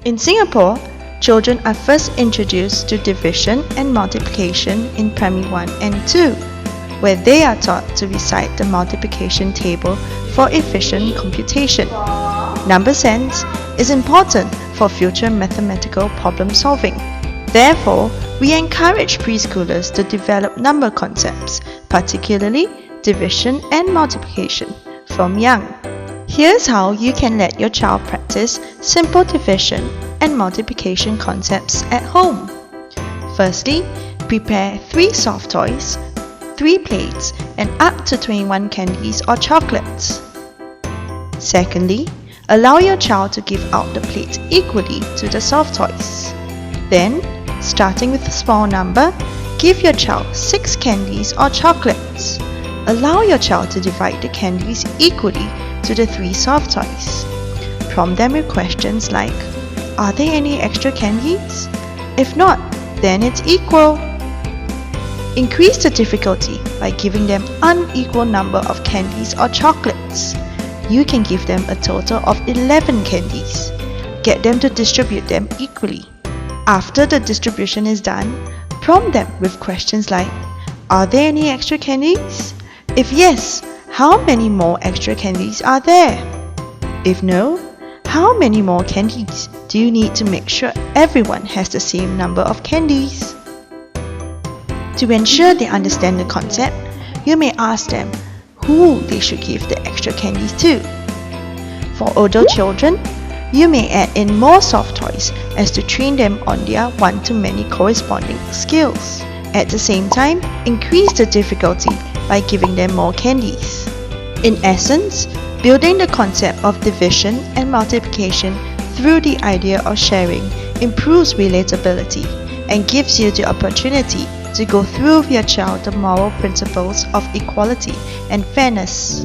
In Singapore, children are first introduced to division and multiplication in Primary 1 and 2, where they are taught to recite the multiplication table for efficient computation. Number sense is important for future mathematical problem solving. Therefore, we encourage preschoolers to develop number concepts, particularly division and multiplication, from young. Here's how you can let your child practice simple division and multiplication concepts at home. Firstly, prepare 3 soft toys, 3 plates, and up to 21 candies or chocolates. Secondly, allow your child to give out the plates equally to the soft toys. Then, starting with a small number, give your child 6 candies or chocolates. Allow your child to divide the candies equally to the 3 soft toys. Prompt them with questions like, are there any extra candies? If not, then it's equal. Increase the difficulty by giving them unequal number of candies or chocolates. You can give them a total of 11 candies. Get them to distribute them equally. After the distribution is done, prompt them with questions like, are there any extra candies? If yes, how many more extra candies are there? If no, how many more candies do you need to make sure everyone has the same number of candies? To ensure they understand the concept, you may ask them who they should give the extra candies to. For older children, you may add in more soft toys as to train them on their one-to-many corresponding skills. At the same time, increase the difficulty by giving them more candies. In essence, building the concept of division and multiplication through the idea of sharing improves relatability and gives you the opportunity to go through with your child the moral principles of equality and fairness.